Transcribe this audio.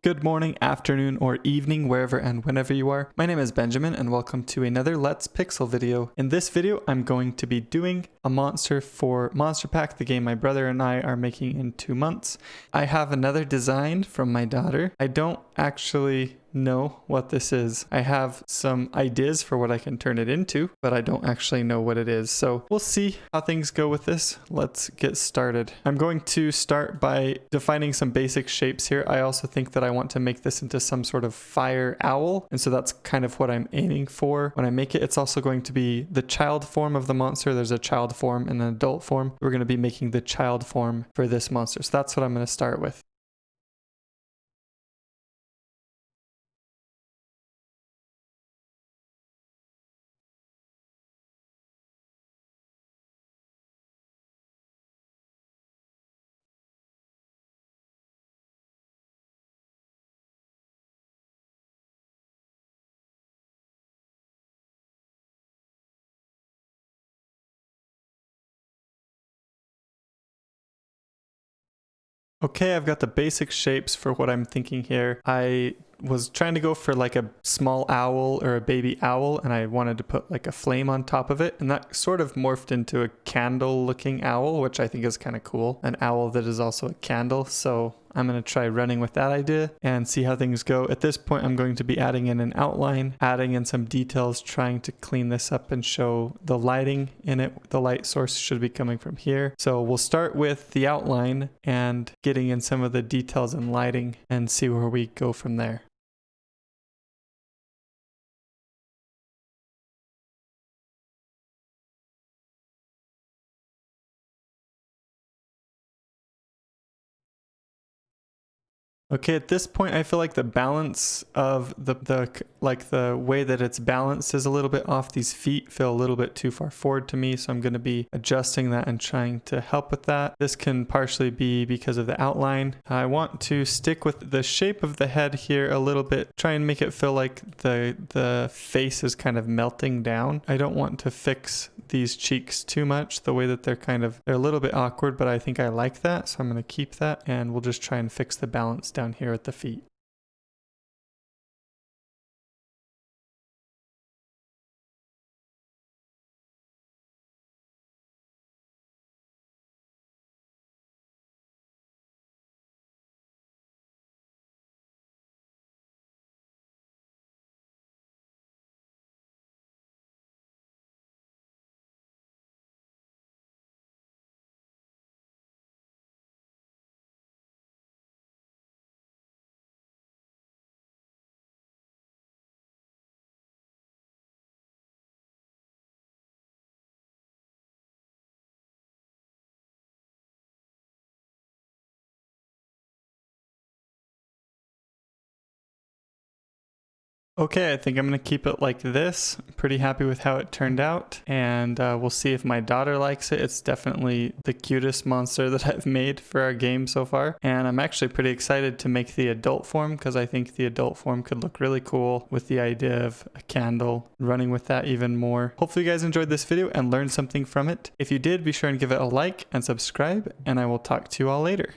Good morning, afternoon, or evening, wherever and whenever you are. My name is Benjamin and welcome to another Let's Pixel video. In this video, I'm going to be doing a monster for Monster Pack, the game my brother and I are making in 2 months. I have another design from my daughter. I don't actually know what this is. I have some ideas for what I can turn it into, but I don't actually know what it is. So we'll see how things go with this. Let's get started. I'm going to start by defining some basic shapes here. I also think that I want to make this into some sort of fire owl. And so that's kind of what I'm aiming for when I make it. It's also going to be the child form of the monster. There's a child form and an adult form. We're going to be making the child form for this monster. So that's what I'm going to start with. Okay, I've got the basic shapes for what I'm thinking here. I was trying to go for like a small owl or a baby owl, and I wanted to put like a flame on top of it, and that sort of morphed into a candle looking owl, which I think is kind of cool. An owl that is also a candle, so I'm going to try running with that idea and see how things go. At this point, I'm going to be adding in an outline, adding in some details, trying to clean this up and show the lighting in it. The light source should be coming from here. So we'll start with the outline and getting in some of the details and lighting and see where we go from there. Okay, at this point, I feel like the balance of the way that it's balanced is a little bit off. These feet feel a little bit too far forward to me, so I'm going to be adjusting that and trying to help with that. This can partially be because of the outline. I want to stick with the shape of the head here a little bit, try and make it feel like the face is kind of melting down. I don't want to fix these cheeks too much, the way that they're a little bit awkward, but I think I like that, so I'm going to keep that, and we'll just try and fix the balance down here at the feet. Okay, I think I'm going to keep it like this. I'm pretty happy with how it turned out, and we'll see if my daughter likes it. It's definitely the cutest monster that I've made for our game so far, and I'm actually pretty excited to make the adult form because I think the adult form could look really cool with the idea of a candle, running with that even more. Hopefully you guys enjoyed this video and learned something from it. If you did, be sure and give it a like and subscribe, and I will talk to you all later.